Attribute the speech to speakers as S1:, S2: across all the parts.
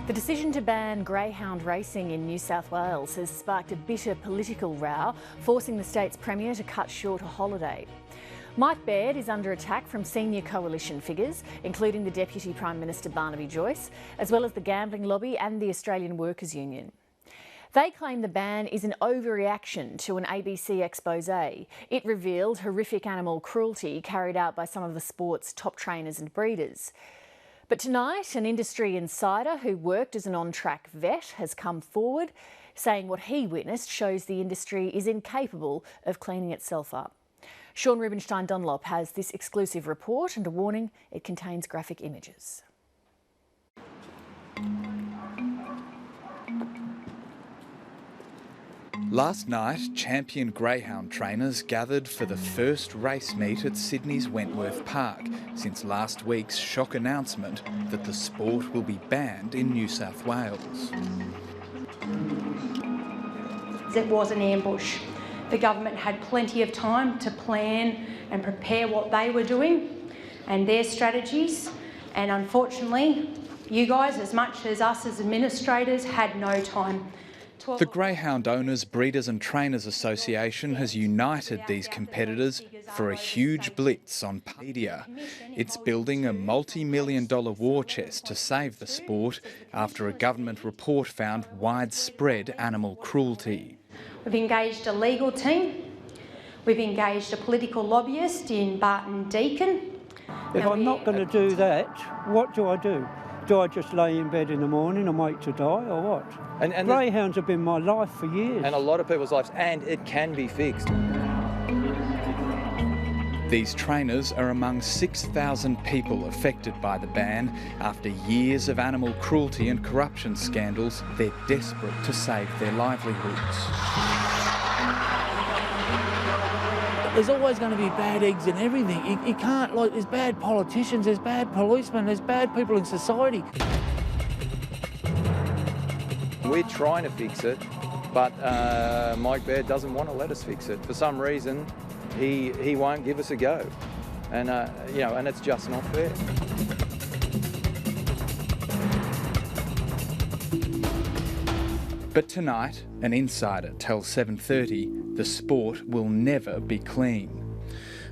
S1: The decision to ban greyhound racing in New South Wales has sparked a bitter political row, forcing the state's Premier to cut short a holiday. Mike Baird is under attack from senior coalition figures, including the Deputy Prime Minister Barnaby Joyce, as well as the gambling lobby and the Australian Workers' Union. They claim the ban is an overreaction to an ABC expose. It revealed horrific animal cruelty carried out by some of the sport's top trainers and breeders. But tonight, an industry insider who worked as an on-track vet has come forward, saying what he witnessed shows the industry is incapable of cleaning itself up. Sean Rubenstein-Dunlop has this exclusive report and a warning: it contains graphic images.
S2: Last night, champion greyhound trainers gathered for the first race meet at Sydney's Wentworth Park since last week's shock announcement that the sport will be banned in New South Wales.
S3: It was an ambush. The government had plenty of time to plan and prepare what they were doing and their strategies, and unfortunately, you guys, as much as us as administrators, had no time.
S2: The Greyhound Owners, Breeders and Trainers Association has united these competitors for a huge blitz on media. It's building a multi-million-dollar war chest to save the sport after a government report found widespread animal cruelty.
S3: We've engaged a legal team. We've engaged a political lobbyist in Barton Deakin.
S4: If I'm not going to do that, what do I do? Do I just lay in bed in the morning and wait to die, or what? And greyhounds have been my life for years.
S5: And a lot of people's lives, and it can be fixed.
S2: These trainers are among 6,000 people affected by the ban. After years of animal cruelty and corruption scandals, they're desperate to save their livelihoods.
S6: There's always going to be bad eggs in everything. You can't, like, there's bad politicians, there's bad policemen, there's bad people in society.
S5: We're trying to fix it, but Mike Baird doesn't want to let us fix it. For some reason, he won't give us a go. And, and it's just not fair.
S2: But tonight, an insider tells 7:30 the sport will never be clean.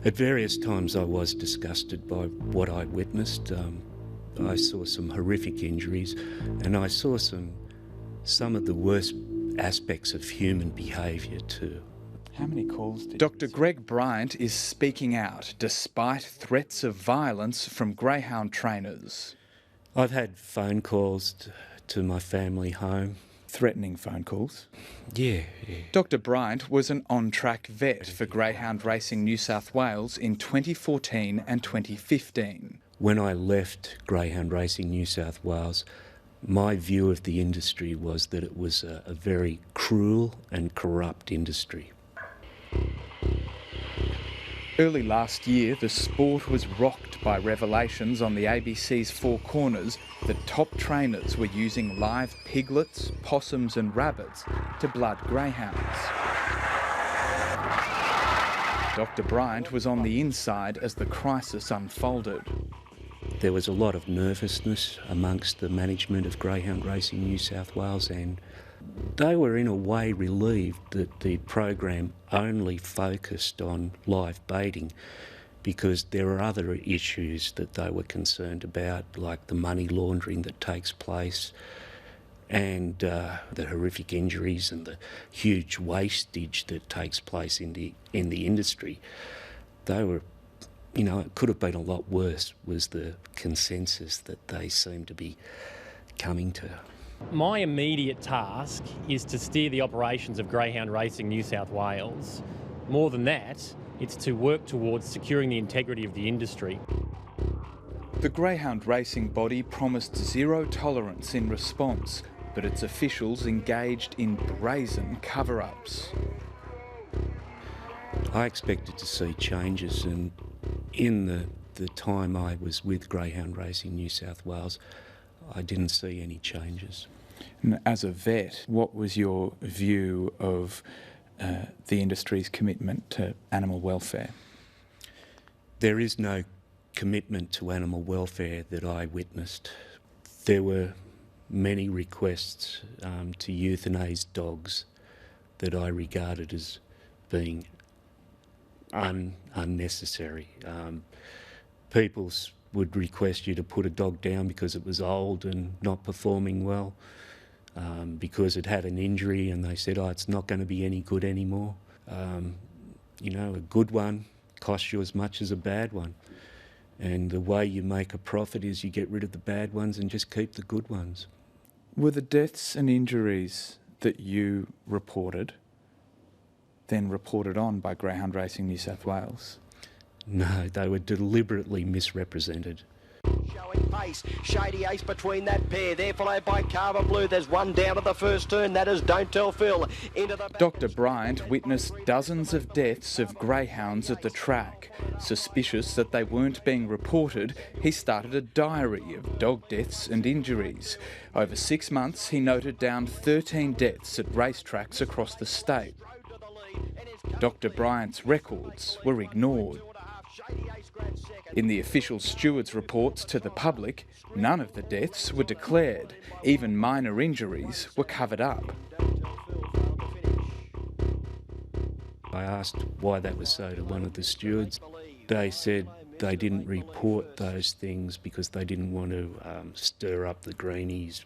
S7: At various times I was disgusted by what I witnessed. I saw some horrific injuries, and I saw some of the worst aspects of human behaviour too.
S2: How many calls did Dr. Greg Bryant is speaking out despite threats of violence from greyhound trainers.
S7: I've had phone calls to my family home.
S2: Threatening phone calls?
S7: Yeah.
S2: Dr. Bryant was an on-track vet for Greyhound Racing New South Wales in 2014 and 2015.
S7: When I left Greyhound Racing New South Wales, my view of the industry was that it was a very cruel and corrupt industry.
S2: Early last year, the sport was rocked by revelations on the ABC's Four Corners that top trainers were using live piglets, possums and rabbits to blood greyhounds. Dr. Bryant was on the inside as the crisis unfolded.
S7: There was a lot of nervousness amongst the management of Greyhound Racing New South Wales, and they were in a way relieved that the program only focused on live baiting, because there are other issues that they were concerned about, like the money laundering that takes place and the horrific injuries and the huge wastage that takes place in the industry. They were, it could have been a lot worse, was the consensus that they seemed to be coming to.
S8: My immediate task is to steer the operations of Greyhound Racing New South Wales. More than that, it's to work towards securing the integrity of the industry.
S2: The Greyhound racing body promised zero tolerance in response, but its officials engaged in brazen cover-ups.
S7: I expected to see changes, and in the time I was with Greyhound Racing New South Wales, I didn't see any changes.
S2: And as a vet, what was your view of the industry's commitment to animal welfare?
S7: There is no commitment to animal welfare that I witnessed. There were many requests to euthanise dogs that I regarded as being unnecessary. People would request you to put a dog down because it was old and not performing well, because it had an injury, and they said, oh, it's not going to be any good anymore. You know, a good one costs you as much as a bad one. And the way you make a profit is you get rid of the bad ones and just keep the good ones.
S2: Were the deaths and injuries that you reported then reported on by Greyhound Racing New South Wales?
S7: No, they were deliberately misrepresented.
S9: Showing pace, Shady Ace between that pair. They're followed by Carver Blue. There's one down to the first turn. That is Don't Tell Phil. Into the
S2: Dr. Bryant witnessed dozens of deaths of greyhounds at the track. Suspicious that they weren't being reported, he started a diary of dog deaths and injuries. Over 6 months, he noted down 13 deaths at racetracks across the state. Dr. Bryant's records were ignored. In the official steward's reports to the public, none of the deaths were declared. Even minor injuries were covered up.
S7: I asked why that was so to one of the stewards. They said they didn't report those things because they didn't want to stir up the greenies.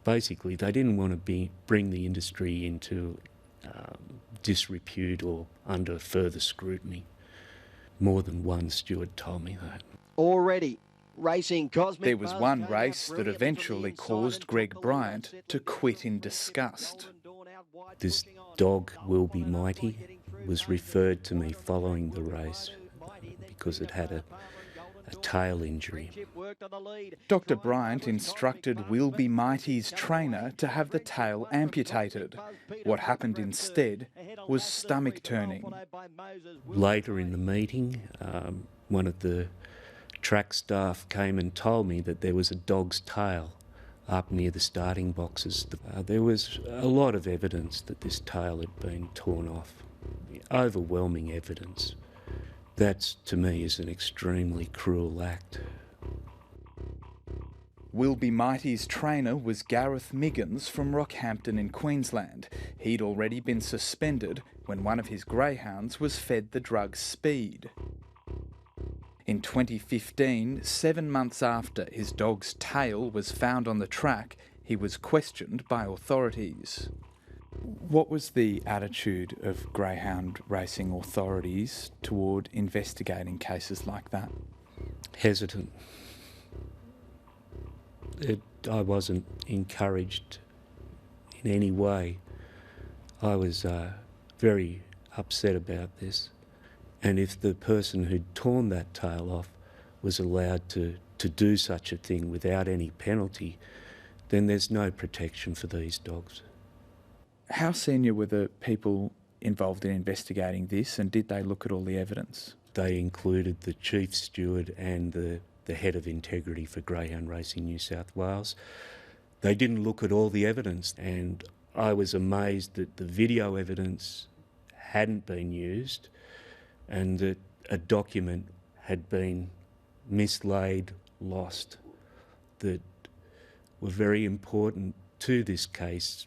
S7: Basically, they didn't want to bring the industry into disrepute or under further scrutiny. More than one steward told me that.
S9: already racing cosmic.
S2: There was one race that eventually caused Greg Bryant to quit in disgust.
S7: This dog, Will Be Mighty, was referred to me following the race because it had a tail injury.
S2: Dr. Bryant instructed Will Be Mighty's trainer to have the tail amputated. What happened instead was stomach turning.
S7: Later in the meeting, one of the track staff came and told me that there was a dog's tail up near the starting boxes. There was a lot of evidence that this tail had been torn off, overwhelming evidence. That, to me, is an extremely cruel act.
S2: Will Be Mighty's trainer was Gareth Miggins from Rockhampton in Queensland. He'd already been suspended when one of his greyhounds was fed the drug Speed. In 2015, 7 months after his dog's tail was found on the track, he was questioned by authorities. What was the attitude of greyhound racing authorities toward investigating cases like that?
S7: Hesitant. I wasn't encouraged in any way. I was very upset about this. And if the person who'd torn that tail off was allowed to do such a thing without any penalty, then there's no protection for these dogs.
S2: How senior were the people involved in investigating this, and did they look at all the evidence?
S7: They included the chief steward and the head of integrity for Greyhound Racing New South Wales. They didn't look at all the evidence, and I was amazed that the video evidence hadn't been used and that a document had been mislaid, lost, that were very important to this case.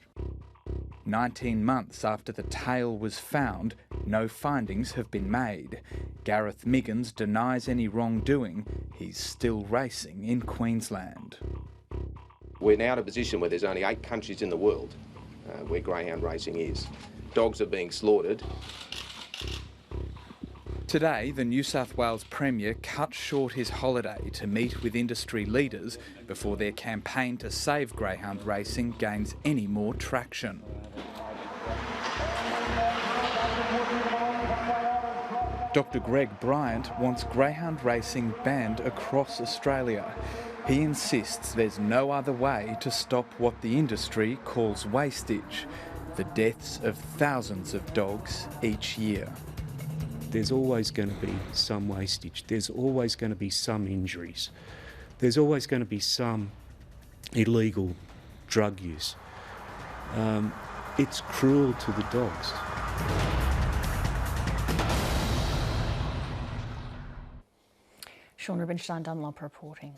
S2: 19 months after the tail was found, no findings have been made. Gareth Miggins denies any wrongdoing. He's still racing in Queensland.
S10: We're now in a position where there's only 8 countries in the world where greyhound racing is. Dogs are being slaughtered.
S2: Today, the New South Wales Premier cut short his holiday to meet with industry leaders before their campaign to save greyhound racing gains any more traction. Dr. Greg Bryant wants greyhound racing banned across Australia. He insists there's no other way to stop what the industry calls wastage, the deaths of thousands of dogs each year.
S7: There's always going to be some wastage. There's always going to be some injuries. There's always going to be some illegal drug use. It's cruel to the dogs.
S1: Sean Rubinstein, Dunlop reporting.